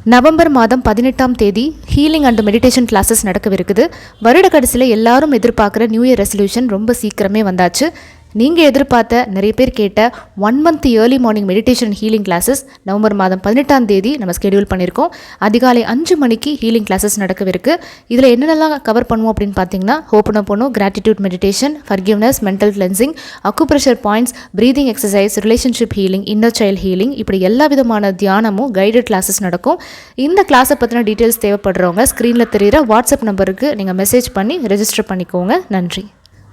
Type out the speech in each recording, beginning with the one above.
November மாதம் 18ஆம் தேதி healing and meditation classes நடக்கவிருக்குது. வருட கடைசியில் எல்லாரும் எதிர்பார்க்குற நியூ இயர் ரெசல்யூஷன் ரொம்ப சீக்கிரமே வந்தாச்சு. நீங்கள் எதிர்பார்த்த நிறைய பேர் கேட்ட 1 month early morning meditation healing classes November மாதம் 18ஆம் தேதி நம்ம ஸ்கெடியூல் பண்ணியிருக்கோம். அதிகாலை 5 மணிக்கு ஹீலிங் கிளாஸஸ் நடக்கவிருக்கு. இதில் என்னென்னலாம் கவர் பண்ணுவோம் அப்படின்னு பார்த்தீங்கன்னா, ho'oponopono, gratitude meditation, forgiveness, mental cleansing, acupressure points, breathing exercise, relationship healing, inner child healing, இப்படி எல்லா விதமான தியானமும் கைடட் கிளாஸஸ் நடக்கும். இந்த கிளாஸை பற்றின டீட்டெயில்ஸ் தேவைப்படுறவங்க ஸ்க்ரீனில் தெரிகிற வாட்ஸ்அப் நம்பருக்கு நீங்கள் மெசேஜ் பண்ணி ரெஜிஸ்டர் பண்ணிக்கோங்க. நன்றி.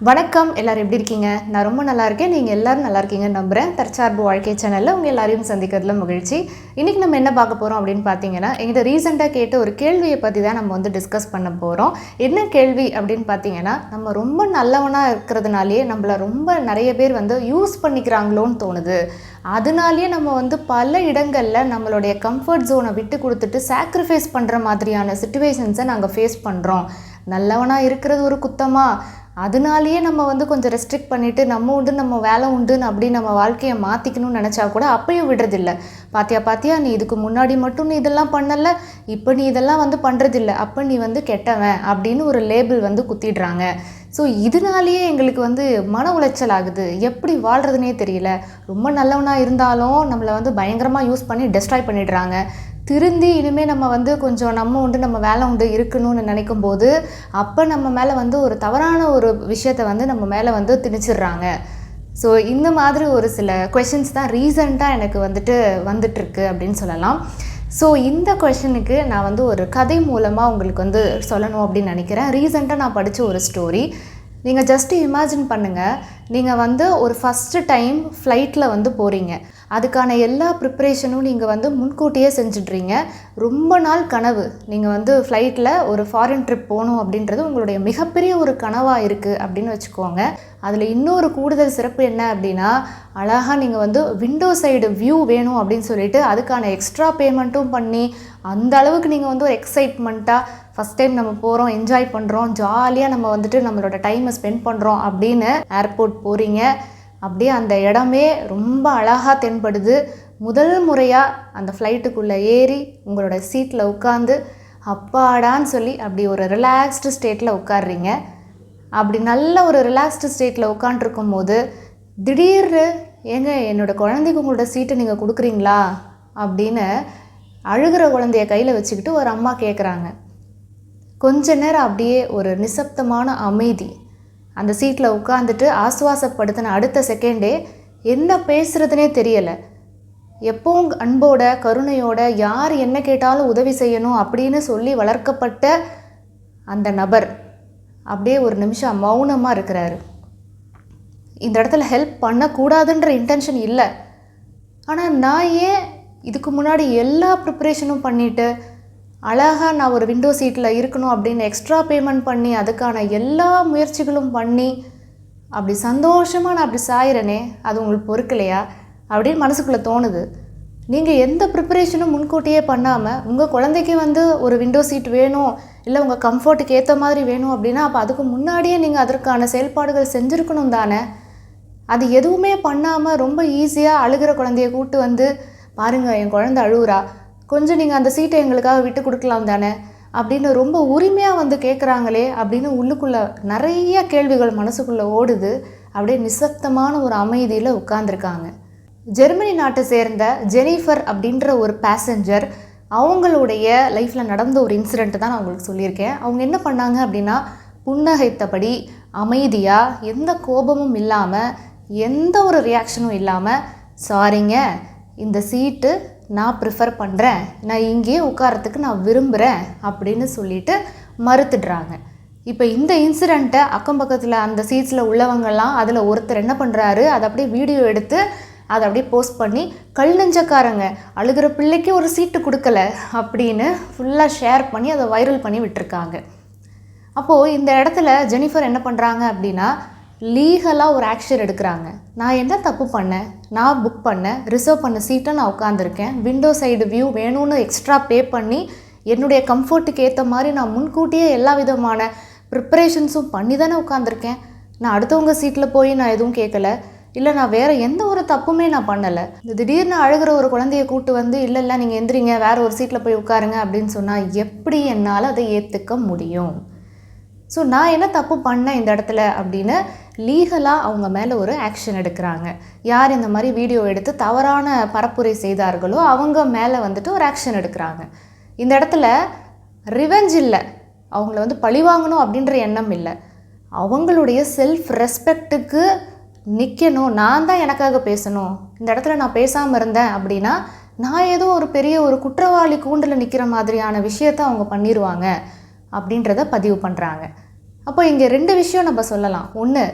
வணக்கம், எல்லோரும் எப்படி இருக்கீங்க? நான் ரொம்ப நல்லா இருக்கேன். நீங்கள் எல்லோரும் நல்லா இருக்கீங்கன்னு நம்புகிறேன். தற்சார்பு வாழ்க்கை சேனலில் உங்கள் எல்லாரையும் சந்திக்கிறதுல மகிழ்ச்சி. இன்றைக்கி நம்ம என்ன பார்க்க போகிறோம் அப்படின்னு பார்த்தீங்கன்னா, எங்கிட்ட ரீசெண்டாக கேட்ட ஒரு கேள்வியை பற்றி தான் நம்ம டிஸ்கஸ் பண்ண போகிறோம். என்ன கேள்வி அப்படின்னு பார்த்தீங்கன்னா, நம்ம ரொம்ப நல்லவனாக இருக்கிறதுனாலே நம்மளை ரொம்ப நிறைய பேர் யூஸ் பண்ணிக்கிறாங்களோன்னு தோணுது. அதனாலேயே நம்ம பல இடங்களில் நம்மளுடைய கம்ஃபர்ட் ஜோனை விட்டு கொடுத்துட்டு சாக்ரிஃபைஸ் பண்ணுற மாதிரியான சிச்சுவேஷன்ஸை நாங்கள் ஃபேஸ் பண்ணுறோம். நல்லவனாக இருக்கிறது ஒரு குத்தமா? அதனாலேயே நம்ம கொஞ்சம் ரெஸ்ட்ரிக்ட் பண்ணிவிட்டு நம்ம உண்டு நம்ம வேலை உண்டுன்னு அப்படி நம்ம வாழ்க்கையை மாற்றிக்கணும்னு நினச்சா கூட அப்பையும் விடுறதில்ல. பாத்தியா நீ இதுக்கு முன்னாடி மட்டும் நீ இதெல்லாம் பண்ணலை, இப்போ நீ இதெல்லாம் பண்ணுறதில்ல, அப்போ நீ கெட்டவன் அப்படின்னு ஒரு லேபிள் குத்திடுறாங்க. ஸோ இதனாலேயே எங்களுக்கு மன உளைச்சல் ஆகுது. எப்படி வாழ்கிறதுனே தெரியல. ரொம்ப நல்லவனாக இருந்தாலும் நம்மளை பயங்கரமாக யூஸ் பண்ணி டெஸ்ட்ராய் பண்ணிடுறாங்க. திருந்தி இனிமேல் நம்ம கொஞ்சம் நம்ம உண்டு நம்ம வேலை உண்டு இருக்கணும்னு நினைக்கும் போது அப்போ நம்ம மேலே ஒரு தவறான ஒரு விஷயத்தை நம்ம மேலே திணிச்சிடுறாங்க. ஸோ இந்த மாதிரி ஒரு சில கொஷின்ஸ் தான் ரீசெண்டாக எனக்கு வந்துட்டுருக்கு அப்படின்னு சொல்லலாம். ஸோ இந்த கொஷனுக்கு நான் ஒரு கதை மூலமாக உங்களுக்கு சொல்லணும் அப்படின்னு நினைக்கிறேன். ரீசெண்டாக நான் படித்த ஒரு ஸ்டோரி. நீங்கள் ஜஸ்ட்டு இமேஜின் பண்ணுங்கள், நீங்கள் ஒரு ஃபஸ்ட்டு டைம் ஃப்ளைட்டில் போகிறீங்க. அதுக்கான எல்லா ப்ரிப்ரேஷனும் நீங்கள் முன்கூட்டியே செஞ்சிட்றீங்க. ரொம்ப நாள் கனவு. நீங்கள் ஃப்ளைட்டில் ஒரு ஃபாரின் ட்ரிப் போகணும் அப்படின்றது உங்களுடைய மிகப்பெரிய ஒரு கனவாக இருக்குது அப்படின்னு வச்சுக்கோங்க. அதில் இன்னொரு கூடுதல் சிறப்பு என்ன அப்படின்னா, அழகாக நீங்கள் விண்டோ சைடு வியூ வேணும் அப்படின்னு சொல்லிட்டு அதுக்கான எக்ஸ்ட்ரா பேமெண்ட்டும் பண்ணி அந்த அளவுக்கு நீங்கள் ஒரு எக்ஸைட்மெண்ட்டாக ஃபஸ்ட் டைம் நம்ம போகிறோம், என்ஜாய் பண்ணுறோம், ஜாலியாக நம்ம நம்மளோட டைமை ஸ்பெண்ட் பண்ணுறோம் அப்படின்னு ஏர்போர்ட் போகிறீங்க. அப்படியே அந்த இடமே ரொம்ப அழகாக தென்படுது. முதல் முறையாக அந்த ஃப்ளைட்டுக்குள்ளே ஏறி உங்களோட சீட்டில் உட்காந்து அப்பாடான்னு சொல்லி அப்படி ஒரு ரிலாக்ஸ்டு ஸ்டேட்டில் உட்காடுறீங்க. அப்படி நல்ல ஒரு ரிலாக்ஸ்டு ஸ்டேட்டில் உட்காண்ட்ருக்கும் போது திடீர்னு ஏங்க என்னோடய குழந்தைக்கு உங்களோட சீட்டை நீங்கள் கொடுக்குறீங்களா அப்படின்னு அழுகிற குழந்தைய கையில் வச்சுக்கிட்டு ஒரு அம்மா கேட்குறாங்க. கொஞ்ச நேரம் அப்படியே ஒரு நிசப்தமான அமைதி. அந்த சீட்டில் உட்காந்துட்டு ஆசுவாசப்படுத்தின அடுத்த செகண்டே என்ன பேசுகிறதுனே தெரியலை. எப்பவும் அன்போட கருணையோட யார் என்ன கேட்டாலும் உதவி செய்யணும் அப்படின்னு சொல்லி வளர்க்கப்பட்ட அந்த நபர் அப்படியே ஒரு நிமிஷம் மௌனமாக இருக்கிறாரு. இந்த இடத்துல ஹெல்ப் பண்ணக்கூடாதுன்ற இன்டென்ஷன் இல்லை. ஆனால் நான் ஏன் இதுக்கு முன்னாடி எல்லா ப்ரிப்ரேஷனும் பண்ணிவிட்டு அழகாக நான் ஒரு விண்டோ சீட்டில் இருக்கணும் அப்படின்னு எக்ஸ்ட்ரா பேமெண்ட் பண்ணி அதுக்கான எல்லா முயற்சிகளும் பண்ணி அப்படி சந்தோஷமாக நான் அப்படி சாயிறேனே, அது உங்களுக்கு பொறுக்கலையா அப்படின்னு மனசுக்குள்ளே தோணுது. நீங்கள் எந்த ப்ரிப்பரேஷனும் முன்கூட்டியே பண்ணாமல் உங்கள் குழந்தைக்கு ஒரு விண்டோ சீட் வேணும், இல்லை உங்கள் கம்ஃபர்ட்டுக்கு ஏற்ற மாதிரி வேணும் அப்படின்னா அப்போ அதுக்கு முன்னாடியே நீங்கள் அதற்கான செயல்பாடுகள் செஞ்சுருக்கணும் தானே. அது எதுவுமே பண்ணாமல் ரொம்ப ஈஸியாக அழுகிற குழந்தைய கூப்பிட்டு பாருங்கள் என் குழந்தை அழுகுறா, கொஞ்சம் நீங்கள் அந்த சீட்டை எங்களுக்காக விட்டு கொடுக்கலாம் தானே அப்படின்னு ரொம்ப உரிமையாக கேட்குறாங்களே அப்படின்னு உள்ளுக்குள்ளே நிறைய கேள்விகள் மனசுக்குள்ளே ஓடுது. அப்படியே நிசப்தமான ஒரு அமைதியில் உட்கார்ந்துருக்காங்க. ஜெர்மனி நாட்டை சேர்ந்த ஜெனிஃபர் அப்படின்ற ஒரு பேசஞ்சர், அவங்களுடைய லைஃப்பில் நடந்த ஒரு இன்சிடெண்ட்டு தான் நான் உங்களுக்கு சொல்லியிருக்கேன். அவங்க என்ன பண்ணாங்க அப்படின்னா, புன்னகைத்தபடி அமைதியாக எந்த கோபமும் இல்லாமல் எந்த ஒரு ரியாக்ஷனும் இல்லாமல், சாரிங்க இந்த சீட்டு நான் ப்ரிஃபர் பண்ணுறேன், நான் இங்கேயே உட்காரத்துக்கு நான் விரும்புகிறேன் அப்படின்னு சொல்லிட்டு மறுத்துடுறாங்க. இப்போ இந்த இன்சிடெண்ட்டை அக்கம் பக்கத்தில் அந்த சீட்ஸில் உள்ளவங்கெல்லாம் அதில் ஒருத்தர் என்ன பண்ணுறாரு, அதை அப்படியே வீடியோ எடுத்து அதை அப்படியே போஸ்ட் பண்ணி கல் நெஞ்சக்காரங்க அழுகிற பிள்ளைக்கு ஒரு சீட்டு கொடுக்கல அப்படின்னு ஃபுல்லாக ஷேர் பண்ணி அதை வைரல் பண்ணி விட்டுருக்காங்க. அப்போது இந்த இடத்துல ஜெனிஃபர் என்ன பண்ணுறாங்க அப்படின்னா, லீகலாக ஒரு ஆக்ஷன் எடுக்கிறாங்க. நான் என்ன தப்பு பண்ணேன், நான் புக் பண்ணேன், ரிசர்வ் பண்ண சீட்டை நான் உட்காந்துருக்கேன், விண்டோ சைடு வியூ வேணும்னு எக்ஸ்ட்ரா பே பண்ணி என்னுடைய கம்ஃபர்ட்டுக்கு ஏற்ற மாதிரி நான் முன்கூட்டியே எல்லா விதமான ப்ரிப்பரேஷன்ஸும் பண்ணி தானே உட்காந்துருக்கேன். நான் அடுத்தவங்க சீட்டில் போய் நான் எதுவும் கேட்கல. இல்லை நான் வேறு எந்த ஒரு தப்புமே நான் பண்ணலை. திடீர்னு அழுகிற ஒரு குழந்தைய கூட்டு வந்து இல்லை நீங்கள் எந்திரிங்க வேறு ஒரு சீட்டில் போய் உட்காருங்க அப்படின்னு சொன்னால் எப்படி என்னால் அதை ஏற்றுக்க முடியும்? ஸோ நான் என்ன தப்பு பண்ணேன் இந்த இடத்துல அப்படின்னு லீகலாக அவங்க மேலே ஒரு ஆக்ஷன் எடுக்கிறாங்க. யார் இந்த மாதிரி வீடியோ எடுத்து தவறான பரப்புரை செய்தார்களோ அவங்க மேலே வந்துட்டு ஒரு ஆக்ஷன் எடுக்கிறாங்க. இந்த இடத்துல ரிவெஞ்ச் இல்லை, அவங்கள வந்து பழிவாங்கணும் அப்படின்ற எண்ணம் இல்லை, அவங்களுடைய செல்ஃப் ரெஸ்பெக்ட்டுக்கு நிற்கணும். நான் தான் எனக்காக பேசணும். இந்த இடத்துல நான் பேசாமல் இருந்தேன் அப்படின்னா நான் ஏதோ ஒரு பெரிய ஒரு குற்றவாளி கூண்டில் நிற்கிற மாதிரியான விஷயத்தை அவங்க பண்ணிடுவாங்க அப்படின்றத பதிவு பண்ணுறாங்க. அப்போ இங்கே 2 விஷயம் நம்ம சொல்லலாம். ஒன்று,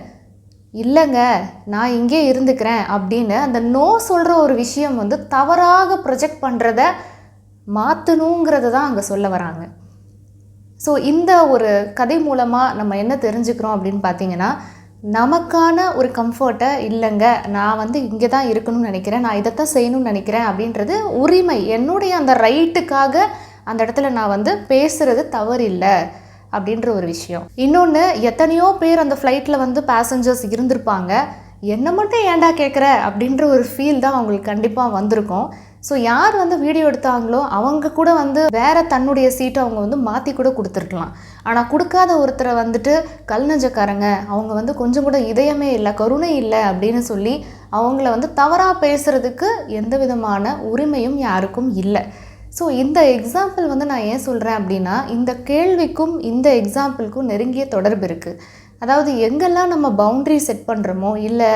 இல்லைங்க நான் இங்கே இருந்துக்கிறேன் அப்படின்னு அந்த நோ சொல்கிற ஒரு விஷயம் வந்து தவறாக ப்ரொஜெக்ட் பண்ணுறத மாற்றணுங்கிறத தான் அங்கே சொல்ல வராங்க. ஸோ இந்த ஒரு கதை மூலமாக நம்ம என்ன தெரிஞ்சுக்கிறோம் அப்படின்னு பார்த்தீங்கன்னா, நமக்கான ஒரு கம்ஃபர்ட்டை இல்லைங்க நான் வந்து இங்கே தான் இருக்கணும்னு நினைக்கிறேன், நான் இதைத்தான் செய்யணும்னு நினைக்கிறேன் அப்படின்றது உரிமை, என்னுடைய அந்த ரைட்டுக்காக அந்த இடத்துல நான் வந்து பேசுகிறது தவறு இல்லை அப்படின்ற ஒரு விஷயம். இன்னொன்று, எத்தனையோ பேர் அந்த ஃப்ளைட்டில் வந்து பேசஞ்சர்ஸ் இருந்திருப்பாங்க, என்னை மட்டும் ஏன்டா கேட்குற அப்படின்ற ஒரு ஃபீல் தான் அவங்களுக்கு கண்டிப்பாக வந்திருக்கும். ஸோ யார் வந்து வீடியோ எடுத்தாங்களோ அவங்க கூட வந்து வேறு தன்னுடைய சீட்டை அவங்க வந்து மாற்றி கூட கொடுத்துருக்கலாம். ஆனால் கொடுக்காத ஒருத்தரை வந்துட்டு கல் நெஞ்சக்காரங்க, அவங்க வந்து கொஞ்சம் கூட இதயமே இல்லை, கருணை இல்லை அப்படின்னு சொல்லி அவங்கள வந்து தவறாக பேசுகிறதுக்கு எந்த விதமான உரிமையும் யாருக்கும் இல்லை. ஸோ இந்த எக்ஸாம்பிள் வந்து நான் ஏன் சொல்கிறேன் அப்படின்னா, இந்த கேள்விக்கும் இந்த எக்ஸாம்பிளுக்கும் நெருங்கிய தொடர்பு இருக்குது. அதாவது எங்கெல்லாம் நம்ம பவுண்ட்ரி செட் பண்ணுறோமோ, இல்லை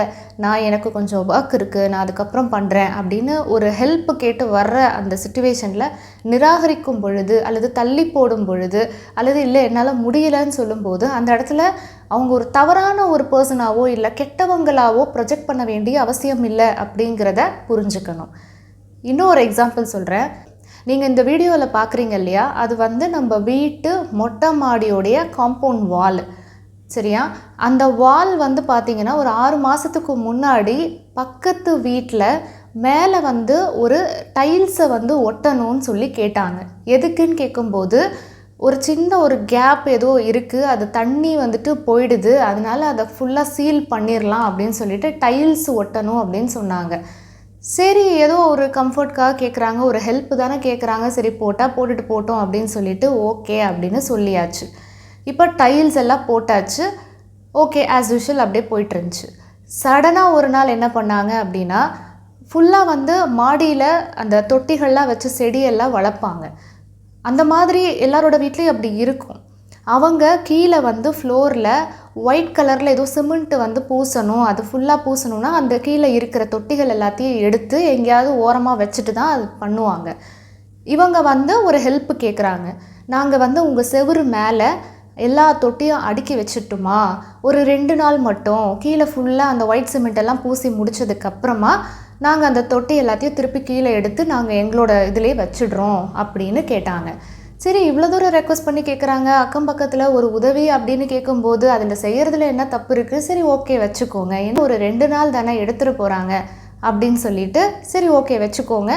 நான் எனக்கு கொஞ்சம் ஒர்க் இருக்குது நான் அதுக்கப்புறம் பண்ணுறேன் அப்படின்னு ஒரு ஹெல்ப் கேட்டு வர்ற அந்த சிச்சுவேஷனில் நிராகரிக்கும் பொழுது அல்லது தள்ளி போடும் பொழுது அல்லது இல்லை என்னால் முடியலைன்னு சொல்லும்போது அந்த இடத்துல அவங்க ஒரு தவறான ஒரு பர்சனாவோ இல்லை கெட்டவங்களாவோ ப்ரொஜெக்ட் பண்ண வேண்டிய அவசியம் இல்லை அப்படிங்கிறத புரிஞ்சுக்கணும். இன்னும் ஒரு எக்ஸாம்பிள் சொல்கிறேன். நீங்கள் இந்த வீடியோவில் பார்க்குறீங்க இல்லையா, அது வந்து நம்ம வீட்டு மொட்டை மாடியோடைய காம்பவுண்ட் வால், சரியா? அந்த வால் வந்து பார்த்திங்கன்னா ஒரு 6 மாதத்துக்கு முன்னாடி பக்கத்து வீட்டில் மேலே வந்து ஒரு டைல்ஸை வந்து ஒட்டணும்னு சொல்லி கேட்டாங்க. எதுக்குன்னு கேட்கும்போது ஒரு சின்ன ஒரு கேப் ஏதோ இருக்குது, அது தண்ணி வந்துட்டு போயிடுது, அதனால அதை ஃபுல்லாக சீல் பண்ணிடலாம் அப்படின்னு சொல்லிட்டு டைல்ஸ் ஒட்டணும் அப்படின்னு சொன்னாங்க. சரி, ஏதோ ஒரு கம்ஃபர்ட்காக கேட்குறாங்க, ஒரு ஹெல்ப் தானே கேட்குறாங்க, சரி போட்டால் போட்டுட்டு போட்டோம் அப்படின்னு சொல்லிட்டு ஓகே அப்படின்னு சொல்லியாச்சு. இப்போ டைல்ஸ் எல்லாம் போட்டாச்சு, ஓகே ஆஸ் யூஷுவல் அப்படியே போயிட்டுருந்துச்சு. சடனாக ஒரு நாள் என்ன பண்ணாங்க அப்படின்னா, ஃபுல்லாக வந்து மாடியில் அந்த தொட்டிகள்லாம் வச்சு செடியெல்லாம் வளர்ப்பாங்க. அந்த மாதிரி எல்லாரோட வீட்லேயும் அப்படி இருக்கும். அவங்க கீழே வந்து ஃப்ளோரில் ஒயிட் கலரில் ஏதோ சிமெண்ட்டு வந்து பூசணும், அது ஃபுல்லாக பூசணுன்னா அந்த கீழே இருக்கிற தொட்டிகள் எல்லாத்தையும் எடுத்து எங்கேயாவது ஓரமாக வச்சுட்டு தான் அது பண்ணுவாங்க. இவங்க வந்து ஒரு ஹெல்ப் கேட்குறாங்க, நாங்கள் வந்து உங்கள் செவுரு மேலே எல்லா தொட்டியும் அடுக்கி வச்சுட்டுமா, ஒரு 2 நாள் மட்டும் கீழே ஃபுல்லாக அந்த ஒயிட் சிமெண்ட் எல்லாம் பூசி முடித்ததுக்கப்புறமா நாங்கள் அந்த தொட்டி எல்லாத்தையும் திருப்பி கீழே எடுத்து நாங்கள் எங்களோட இதிலே வச்சிடுறோம் அப்படின்னு கேட்டாங்க. சரி, இவ்வளோ தூரம் ரெக்வஸ்ட் பண்ணி கேட்குறாங்க, அக்கம் பக்கத்தில் ஒரு உதவி அப்படின்னு கேட்கும்போது அதில் செய்கிறதுல என்ன தப்பு இருக்குது, சரி ஓகே வச்சுக்கோங்க, இன்னும் ஒரு 2 நாள் தானே எடுத்துகிட்டு போகிறாங்க அப்படின்னு சொல்லிட்டு சரி ஓகே வச்சுக்கோங்க,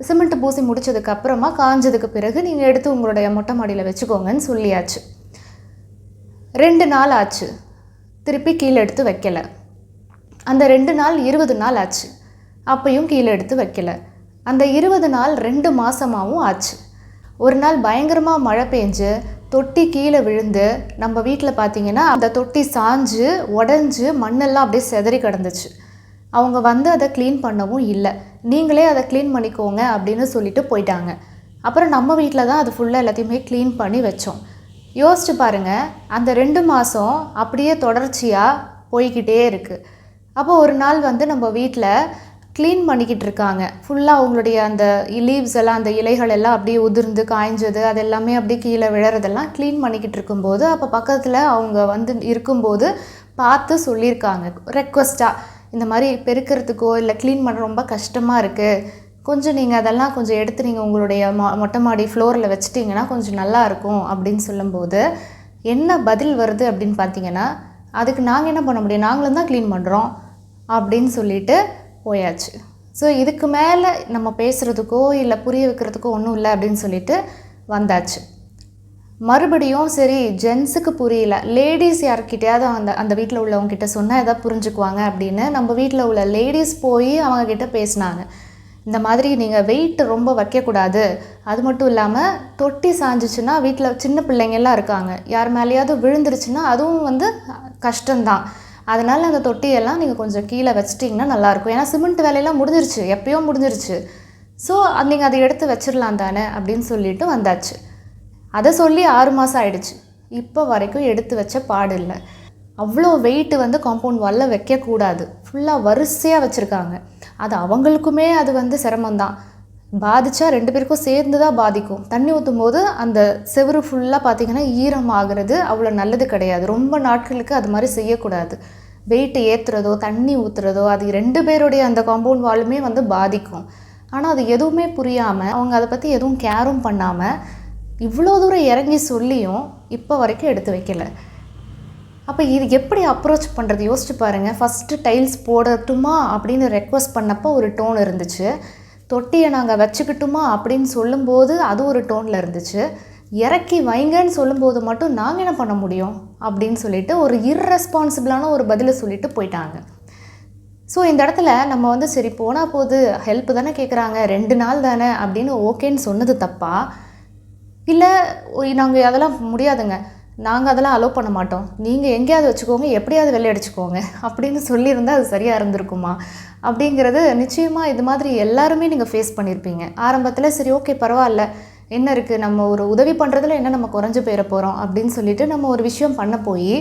சிமெண்ட்டு பூசி முடித்ததுக்கப்புறமா காஞ்சதுக்கு பிறகு நீங்கள் எடுத்து உங்களுடைய மொட்டை மாடியில் வச்சுக்கோங்கன்னு சொல்லியாச்சு. 2 நாள் ஆச்சு, திருப்பி கீழே எடுத்து வைக்கலை. அந்த 2 நாள் 20 நாள் ஆச்சு, அப்பையும் கீழே எடுத்து வைக்கலை. அந்த 20 நாள் 2 மாதமாகவும் ஆச்சு. ஒரு நாள் பயங்கரமாக மழை பெஞ்சு தொட்டி கீழே விழுந்து நம்ம வீட்டில் பார்த்திங்கன்னா அந்த தொட்டி சாஞ்சு உடஞ்சி மண்ணெல்லாம் அப்படியே செதறி கிடந்துச்சு. அவங்க வந்து அதை க்ளீன் பண்ணவும் இல்லை, நீங்களே அதை க்ளீன் பண்ணிக்கோங்க அப்படின்னு சொல்லிட்டு போயிட்டாங்க. அப்புறம் நம்ம வீட்டில் தான் அது ஃபுல்லாக எல்லாத்தையுமே க்ளீன் பண்ணி வச்சோம். யோசிச்சு பாருங்கள், அந்த 2 மாதம் அப்படியே தொடர்ச்சியாக போய்கிட்டே இருக்குது. அப்போ ஒரு நாள் வந்து நம்ம வீட்டில் க்ளீன் பண்ணிக்கிட்டு இருக்காங்க, ஃபுல்லாக அவங்களுடைய அந்த லீவ்ஸ் எல்லாம் அந்த இலைகள் எல்லாம் அப்படியே உதிர்ந்து காய்ஞ்சது அது எல்லாமே அப்படியே கீழே விழறதெல்லாம் க்ளீன் பண்ணிக்கிட்டு இருக்கும்போது அப்போ பக்கத்தில் அவங்க வந்து இருக்கும்போது பார்த்து சொல்லியிருக்காங்க ரெக்வஸ்ட்டாக, இந்த மாதிரி பெருக்கிறதுக்கோ இல்லை க்ளீன் பண்ண ரொம்ப கஷ்டமாக இருக்குது, கொஞ்சம் நீங்கள் அதெல்லாம் கொஞ்சம் எடுத்து நீங்கள் உங்களுடைய மொட்டை மாடி ஃப்ளோரில் வச்சிட்டிங்கன்னா கொஞ்சம் நல்லாயிருக்கும் அப்படின்னு சொல்லும்போது என்ன பதில் வருது அப்படின்னு பார்த்தீங்கன்னா, அதுக்கு நாங்கள் என்ன பண்ண முடியும், நாங்களும் தான் க்ளீன் பண்ணுறோம் அப்படின்னு சொல்லிட்டு போயாச்சு. ஸோ இதுக்கு மேலே நம்ம பேசுகிறதுக்கோ இல்லை புரிய வைக்கிறதுக்கோ ஒன்றும் இல்லை அப்படின்னு சொல்லிட்டு வந்தாச்சு. மறுபடியும் சரி ஜென்ஸுக்கு புரியல, லேடீஸ் யார்கிட்டயாவது அந்த வீட்டில் உள்ளவங்க கிட்ட சொன்னால் எதாவது புரிஞ்சுக்குவாங்க அப்படின்னு நம்ம வீட்டில் உள்ள லேடீஸ் போய் அவங்கக்கிட்ட பேசினாங்க. இந்த மாதிரி நீங்கள் வெயிட் ரொம்ப வைக்கக்கூடாது, அது மட்டும் இல்லாமல் தொட்டி சாஞ்சிச்சுன்னா வீட்டில் சின்ன பிள்ளைங்கள்லாம் இருக்காங்க, யார் மேலேயாவது விழுந்துருச்சுன்னா அதுவும் கஷ்டம்தான். அதனால் அந்த தொட்டியெல்லாம் நீங்கள் கொஞ்சம் கீழே வச்சிட்டிங்கன்னா நல்லாயிருக்கும். ஏன்னா சிமெண்ட் வேலையெல்லாம் முடிஞ்சிருச்சு, எப்பயோ முடிஞ்சிருச்சு. ஸோ நீங்கள் அதை எடுத்து வச்சிடலாம் தானே அப்படின்னு சொல்லிட்டு வந்தாச்சு. அதை சொல்லி 6 மாதம் ஆயிடுச்சு. இப்போ வரைக்கும் எடுத்து வச்ச பாடு இல்லை. அவ்வளோ வெயிட்டு காம்பவுண்ட் வாலில் வைக்கக்கூடாது, ஃபுல்லாக வரிசையாக வச்சுருக்காங்க. அது அவங்களுக்குமே அது சிரமம்தான். பாதித்தா 2 பேருக்கும் சேர்ந்து தான் பாதிக்கும். தண்ணி ஊற்றும் போது அந்த செவுரு ஃபுல்லாக பார்த்திங்கன்னா ஈரமாகிறது அவ்வளோ நல்லது கிடையாது. ரொம்ப நாட்களுக்கு அது மாதிரி செய்யக்கூடாது. வெயிட்டு ஏற்றுறதோ தண்ணி ஊற்றுறதோ அது 2 பேருடைய அந்த காம்பவுண்ட் வாலுமே பாதிக்கும். ஆனால் அது எதுவுமே புரியாமல் அவங்க அதை பற்றி எதுவும் கேரும் பண்ணாமல் இவ்வளோ தூரம் இறங்கி சொல்லியும் இப்போ வரைக்கும் எடுத்து வைக்கல. அப்போ இது எப்படி அப்ரோச் பண்ணுறது யோசிச்சு பாருங்கள். ஃபஸ்ட்டு டைல்ஸ் போடட்டுமா அப்படின்னு ரெக்வஸ்ட் பண்ணப்போ ஒரு டோன் இருந்துச்சு. தொட்டியை நாங்கள் வச்சுக்கிட்டுமா அப்படின்னு சொல்லும்போது அது ஒரு டோனில் இருந்துச்சு. இறக்கி வைங்கன்னு சொல்லும்போது மட்டும் நாங்கள் என்ன பண்ண முடியும் அப்படின்னு சொல்லிட்டு ஒரு இர்ரெஸ்பான்சிபிளான ஒரு பதிலை சொல்லிட்டு போயிட்டாங்க. ஸோ இந்த இடத்துல நம்ம சரி போனால் போது, ஹெல்ப் தானே கேட்குறாங்க, 2 நாள் தானே அப்படின்னு ஓகேன்னு சொன்னது தப்பா, இல்லை நாங்கள் அதெல்லாம் முடியாதுங்க, நாங்கள் அதெல்லாம் அலோவ் பண்ண மாட்டோம், நீங்கள் எங்கேயாவது வச்சுக்கோங்க, எப்படியாவது வெளியே அடிச்சுக்கோங்க அப்படின்னு சொல்லியிருந்தால் அது சரியாக இருந்திருக்குமா அப்படிங்கிறது நிச்சயமாக இது மாதிரி எல்லாருமே நீங்கள் ஃபேஸ் பண்ணியிருப்பீங்க. ஆரம்பத்தில் சரி ஓகே பரவாயில்ல, என்ன இருக்குது, நம்ம ஒரு உதவி பண்ணுறதுல என்ன நம்ம குறைஞ்சு போயிட போகிறோம் அப்படின்னு சொல்லிட்டு நம்ம ஒரு விஷயம் பண்ண போய்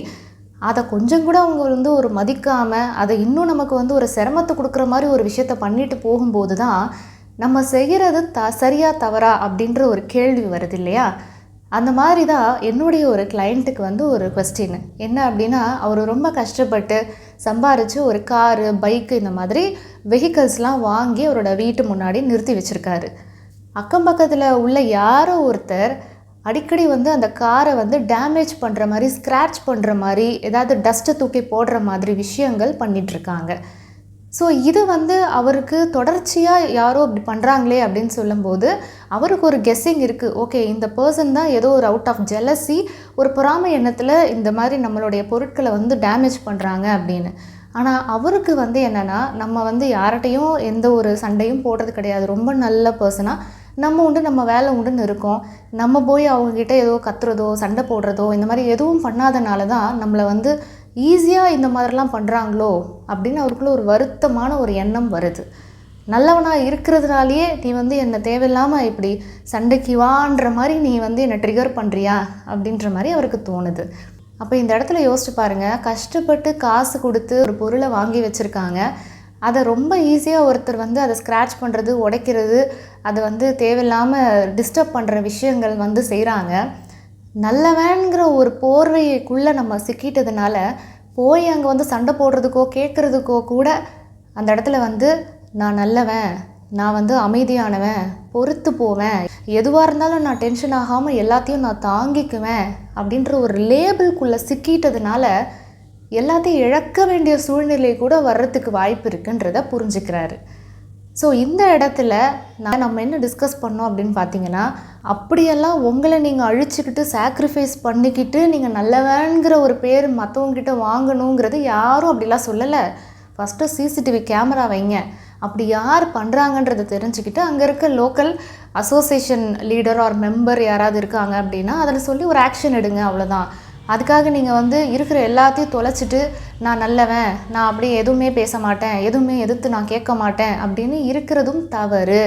அதை கொஞ்சம் கூட அவங்க ஒரு மதிக்காமல் அதை இன்னும் நமக்கு ஒரு சிரமத்தை கொடுக்குற மாதிரி ஒரு விஷயத்த பண்ணிட்டு போகும்போது தான் நம்ம செய்கிறது சரியா தவறா அப்படின்ற ஒரு கேள்வி வருது இல்லையா? அந்த மாதிரி தான் என்னுடைய ஒரு கிளைண்ட்டுக்கு ஒரு கொஸ்டின் என்ன அப்படின்னா, அவர் ரொம்ப கஷ்டப்பட்டு சம்பாரித்து ஒரு காரு பைக்கு இந்த மாதிரி வெஹிக்கல்ஸ்லாம் வாங்கி அவரோட வீட்டு முன்னாடி நிறுத்தி வச்சுருக்காரு. அக்கம் பக்கத்தில் உள்ள யாரோ ஒருத்தர் அடிக்கடி அந்த காரை டேமேஜ் பண்ணுற மாதிரி, ஸ்க்ராட்ச் பண்ணுற மாதிரி, ஏதாவது டஸ்ட்டை தூக்கி போடுற மாதிரி விஷயங்கள் பண்ணிகிட்ருக்காங்க. ஸோ இது அவருக்கு தொடர்ச்சியாக யாரோ அப்படி பண்ணுறாங்களே அப்படின்னு சொல்லும்போது அவருக்கு ஒரு கெஸ்ஸிங் இருக்குது. ஓகே, இந்த பர்சன் தான் ஏதோ ஒரு அவுட் ஆஃப் ஜெலசி, ஒரு பொறாமை எண்ணத்தில் இந்த மாதிரி நம்மளுடைய பொருட்களை டேமேஜ் பண்ணுறாங்க அப்படின்னு. ஆனால் அவருக்கு என்னென்னா, நம்ம யார்கிட்டையும் எந்த ஒரு சண்டையும் போடுறது கிடையாது, ரொம்ப நல்ல பர்சனாக நம்ம உண்டு நம்ம வேலை உண்டுன்னு இருக்கோம். நம்ம போய் அவங்கக்கிட்ட ஏதோ கத்துறதோ சண்டை போடுறதோ இந்த மாதிரி எதுவும் பண்ணாதனால தான் நம்மளை ஈஸியாக இந்த மாதிரிலாம் பண்ணுறாங்களோ அப்படின்னு அவருக்குள்ள ஒரு வருத்தமான ஒரு எண்ணம் வருது. நல்லவனாக இருக்கிறதுனாலேயே நீ என்னை தேவையில்லாமல் இப்படி சண்டைக்கு வான்ற மாதிரி நீ என்னை ட்ரிகர் பண்ணுறியா அப்படின்ற மாதிரி அவருக்கு தோணுது. அப்போ இந்த இடத்துல யோசிச்சு பாருங்கள், கஷ்டப்பட்டு காசு கொடுத்து ஒரு பொருளை வாங்கி வச்சுருக்காங்க, அதை ரொம்ப ஈஸியாக ஒருத்தர் அதை ஸ்க்ராட்ச் பண்ணுறது, உடைக்கிறது, அதை தேவையில்லாமல் டிஸ்டர்ப் பண்ணுற விஷயங்கள் செய்கிறாங்க. நல்லவன்கிற ஒரு போர்வைக்குள்ளே நம்ம சிக்கிட்டதுனால போய் அங்கே சண்டை போடுறதுக்கோ கேட்குறதுக்கோ கூட அந்த இடத்துல நான் நல்லவன், நான் அமைதியானவன், பொறுத்து போவேன், எதுவாக இருந்தாலும் நான் டென்ஷன் ஆகாமல் எல்லாத்தையும் நான் தாங்கிக்குவேன் அப்படின்ற ஒரு லேபிள்குள்ளே சிக்கிட்டதுனால எல்லாத்தையும் இழக்க வேண்டிய சூழ்நிலை கூட வர்றதுக்கு வாய்ப்பு இருக்குன்றதை புரிஞ்சுக்கிறாரு. ஸோ இந்த இடத்துல நம்ம என்ன டிஸ்கஸ் பண்ணோம் அப்படின்னு பார்த்தீங்கன்னா, அப்படியெல்லாம் உங்களை நீங்கள் அழிச்சிக்கிட்டு சாக்ரிஃபைஸ் பண்ணிக்கிட்டு நீங்கள் நல்லவன்கிற ஒரு பேர் மற்றவங்ககிட்ட வாங்கணுங்கிறது யாரும் அப்படிலாம் சொல்லலை. ஃபஸ்ட்டு சிசிடிவி கேமரா வைங்க, அப்படி யார் பண்ணுறாங்கன்றதை தெரிஞ்சுக்கிட்டு அங்கே இருக்க local association leader or member யாராவது இருக்காங்க அப்படின்னா அதில் சொல்லி ஒரு ஆக்ஷன் எடுங்க, அவ்வளோதான். அதுக்காக நீங்கள் இருக்கிற எல்லாத்தையும் தொலைச்சிட்டு நான் நல்லவன், நான் அப்படியே எதுவுமே பேச மாட்டேன், எதுவுமே எதிர்த்து நான் கேட்க மாட்டேன் அப்படின்னு இருக்கிறதும் தவறு.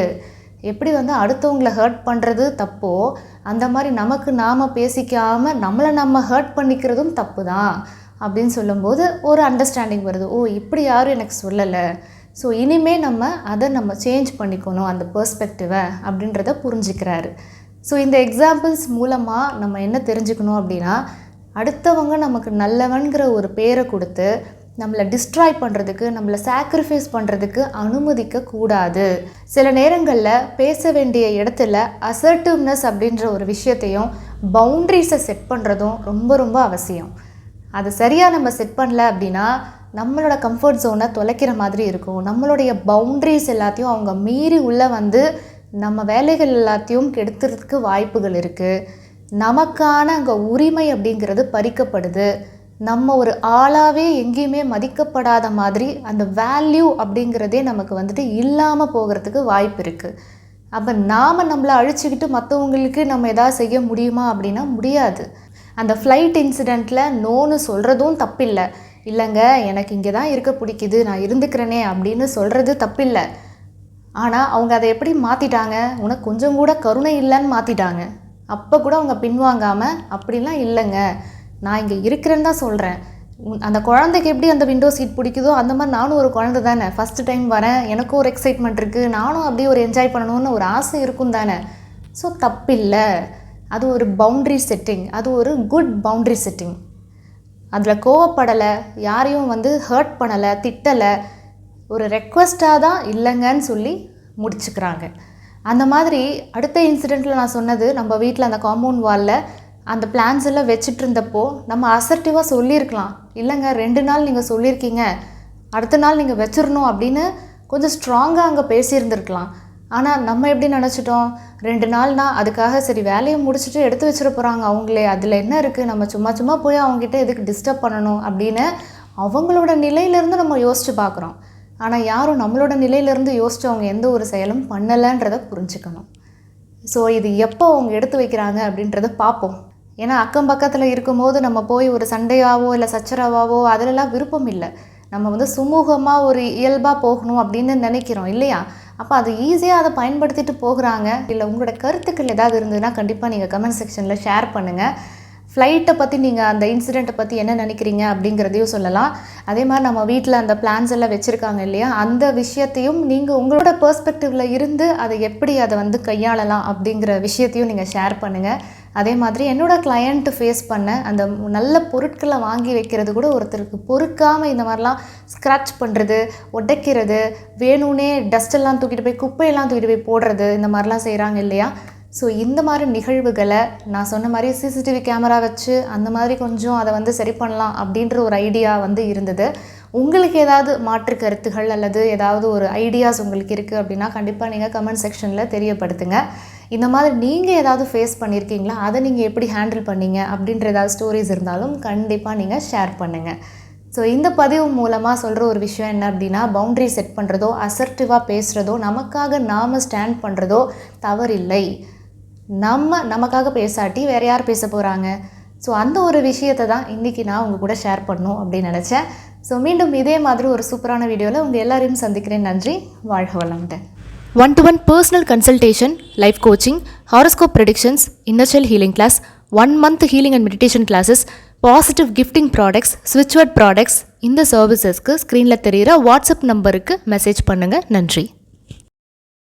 எப்படி அடுத்தவங்களை ஹர்ட் பண்ணுறது தப்போ அந்த மாதிரி நமக்கு நாம் பேசிக்காமல் நம்மளை நம்ம ஹர்ட் பண்ணிக்கிறதும் தப்பு தான் அப்படின்னு சொல்லும்போது ஒரு அண்டர்ஸ்டாண்டிங் வருது. ஓ, இப்படி யாரும் எனக்கு சொல்லலை, ஸோ இனிமேல் நம்ம சேஞ்ச் பண்ணிக்கணும் அந்த பெர்ஸ்பெக்டிவை அப்படின்றத புரிஞ்சுக்கிறாரு. ஸோ இந்த எக்ஸாம்பிள்ஸ் மூலமாக நம்ம என்ன தெரிஞ்சுக்கணும் அப்படின்னா, அடுத்தவங்க நமக்கு நல்லவன்கிற ஒரு பேரை கொடுத்து நம்மளை டிஸ்ட்ராய் பண்ணுறதுக்கு, நம்மளை சாக்ரிஃபைஸ் பண்ணுறதுக்கு அனுமதிக்க கூடாது. சில நேரங்களில் பேச வேண்டிய இடத்துல அசர்ட்டிவ்னஸ் அப்படின்ற ஒரு விஷயத்தையும் பவுண்ட்ரிஸை செட் பண்ணுறதும் ரொம்ப ரொம்ப அவசியம். அது சரியாக நம்ம செட் பண்ணல அப்படின்னா நம்மளோட கம்ஃபர்ட் ஜோனை தொலைக்கிற மாதிரி இருக்கும். நம்மளுடைய பவுண்ட்ரிஸ் எல்லாத்தையும் அவங்க மீறி உள்ளே நம்ம வேலைகள் எல்லாத்தையும் கெடுத்துறதுக்கு வாய்ப்புகள் இருக்குது. நமக்கான அங்கே உரிமை அப்படிங்கிறது பறிக்கப்படுது. நம்ம ஒரு ஆளாகவே எங்கேயுமே மதிக்கப்படாத மாதிரி அந்த வேல்யூ அப்படிங்கிறதே நமக்கு வந்துட்டு இல்லாமல் போகிறதுக்கு வாய்ப்பு இருக்குது. அப்போ நாம் நம்மளை அழிச்சிக்கிட்டு மற்றவங்களுக்கு நம்ம எதாவது செய்ய முடியுமா அப்படின்னா முடியாது. அந்த ஃப்ளைட் இன்சிடெண்ட்டில் நோன்னு சொல்கிறதும் தப்பில்லை. இல்லைங்க எனக்கு இங்கே தான் இருக்க பிடிக்குது, நான் இருந்துக்கிறேனே அப்படின்னு சொல்கிறது தப்பில்லை. ஆனால் அவங்க அதை எப்படி மாற்றிட்டாங்க, உனக்கு கொஞ்சம் கூட கருணை இல்லைன்னு மாற்றிட்டாங்க. அப்போ கூட அவங்க பின்வாங்காமல் அப்படிலாம் இல்லைங்க, நான் இங்கே இருக்கிறேன்னு தான் சொல்கிறேன். அந்த குழந்தைக்கு எப்படி அந்த விண்டோ சீட் பிடிக்குதோ அந்த மாதிரி நானும் ஒரு குழந்தை தானே, ஃபஸ்ட்டு டைம் வரேன், எனக்கும் ஒரு எக்ஸைட்மெண்ட் இருக்குது, நானும் அப்படியே ஒரு என்ஜாய் பண்ணணும்னு ஒரு ஆசை இருக்கும் தானே. ஸோ தப்பில்லை. அது ஒரு பவுண்ட்ரி செட்டிங், அது ஒரு குட் பவுண்ட்ரி செட்டிங். அதில் கோவப்படலை, யாரையும் ஹர்ட் பண்ணலை, திட்டலை, ஒரு ரெக்வஸ்ட்டாக தான் இல்லைங்கன்னு சொல்லி முடிச்சுக்கிறாங்க. அந்த மாதிரி அடுத்த இன்சிடெண்ட்டில் நான் சொன்னது, நம்ம வீட்டில் அந்த காம்பவுண்ட் வாலில் அந்த பிளான்ஸ் எல்லாம் வச்சுட்டு இருந்தப்போ நம்ம அசர்ட்டிவாக சொல்லியிருக்கலாம். இல்லைங்க 2 நாள் நீங்கள் சொல்லியிருக்கீங்க, அடுத்த நாள் நீங்கள் வச்சிடணும் அப்படின்னு கொஞ்சம் ஸ்ட்ராங்காக அங்கே பேசியிருந்துருக்கலாம். ஆனால் நம்ம எப்படி நினச்சிட்டோம், 2 நாள்னா அதுக்காக சரி வேலையை முடிச்சுட்டு எடுத்து வச்சிட போகிறாங்க அவங்களே, அதில் என்ன இருக்குது, நம்ம சும்மா போய் அவங்ககிட்ட எதுக்கு டிஸ்டர்ப் பண்ணணும் அப்படின்னு அவங்களோட நிலையிலேருந்து நம்ம யோசித்து பார்க்குறோம். ஆனால் யாரும் நம்மளோட நிலையிலேருந்து யோசித்து அவங்க எந்த ஒரு செயலும் பண்ணலைன்றதை புரிஞ்சுக்கணும். ஸோ இது எப்போ அவங்க எடுத்து வைக்கிறாங்க அப்படின்றத பார்ப்போம். ஏன்னா அக்கம் பக்கத்தில் இருக்கும்போது நம்ம போய் ஒரு சண்டையாவோ இல்லை சச்சரவாவோ அதிலெல்லாம் விருப்பம் இல்லை. நம்ம சுமூகமாக ஒரு இயல்பாக போகணும் அப்படின்னு நினைக்கிறோம் இல்லையா. அப்போ அது ஈஸியாக அதை பயன்படுத்திட்டு போகிறாங்க. இல்லை உங்களோட கருத்துக்கள் ஏதாவது இருந்ததுன்னா கண்டிப்பாக நீங்கள் கமெண்ட் செக்ஷனில் ஷேர் பண்ணுங்கள். ஃப்ளைட்டை பற்றி நீங்கள் அந்த இன்சிடெண்ட்டை பற்றி என்ன நினைக்கிறீங்க அப்படிங்கிறதையும் சொல்லலாம். அதே மாதிரி நம்ம வீட்டில் அந்த பிளான்ஸ் எல்லாம் வச்சுருக்காங்க இல்லையா, அந்த விஷயத்தையும் நீங்கள் உங்களோட பெர்ஸ்பெக்டிவில் இருந்து அதை எப்படி அதை கையாளலாம் அப்படிங்கிற விஷயத்தையும் நீங்கள் ஷேர் பண்ணுங்கள். அதே மாதிரி என்னோடய கிளையண்ட்டு ஃபேஸ் பண்ண அந்த நல்ல பொருட்களை வாங்கி வைக்கிறது கூட ஒருத்தருக்கு பொறுக்காமல் இந்த மாதிரிலாம் ஸ்க்ராட்ச் பண்ணுறது, உடைக்கிறது, வேணும்னே டஸ்ட்டெல்லாம் தூக்கிட்டு போய் குப்பையெல்லாம் தூக்கிட்டு போய் போடுறது, இந்த மாதிரிலாம் செய்கிறாங்க இல்லையா. ஸோ இந்த மாதிரி நிகழ்வுகளை நான் சொன்ன மாதிரி சிசிடிவி கேமரா வச்சு அந்த மாதிரி கொஞ்சம் அதை சரி பண்ணலாம் அப்படின்ற ஒரு ஐடியா இருந்தது. உங்களுக்கு ஏதாவது மாற்று கருத்துகள் அல்லது ஏதாவது ஒரு ஐடியாஸ் உங்களுக்கு இருக்குது அப்படின்னா கண்டிப்பாக நீங்கள் கமெண்ட் செக்ஷனில் தெரியப்படுத்துங்க. இந்த மாதிரி நீங்கள் ஏதாவது ஃபேஸ் பண்ணியிருக்கீங்களா, அதை நீங்கள் எப்படி ஹேண்டில் பண்ணீங்க அப்படின்ற ஏதாவது ஸ்டோரிஸ் இருந்தாலும் கண்டிப்பாக நீங்கள் ஷேர் பண்ணுங்கள். ஸோ இந்த பதிவு மூலமாக சொல்கிற ஒரு விஷயம் என்ன அப்படின்னா, பவுண்ட்ரி செட் பண்ணுறதோ அசர்ட்டிவாக பேசுகிறதோ நமக்காக நாம் ஸ்டாண்ட் பண்ணுறதோ தவறில்லை. நமக்காக பேசாட்டி வேறு யார் பேச போகிறாங்க. ஸோ அந்த ஒரு விஷயத்தை தான் இன்றைக்கி நான் உங்கள் கூட ஷேர் பண்ணணும் அப்படின்னு நினச்சேன். ஸோ மீண்டும் இதே மாதிரி ஒரு சூப்பரான வீடியோவில் உங்கள் எல்லாரையும் சந்திக்கிறேன். நன்றி, வாழ்க வளமுடன். 1-to-1 personal consultation, life coaching, horoscope predictions, inner child healing class, 1 month healing and meditation classes, positive gifting products, switchword products, இந்த சர்வீசஸ்க்கு ஸ்க்ரீனில் தெரிகிற வாட்ஸ்அப் நம்பருக்கு மெசேஜ் பண்ணுங்கள். நன்றி.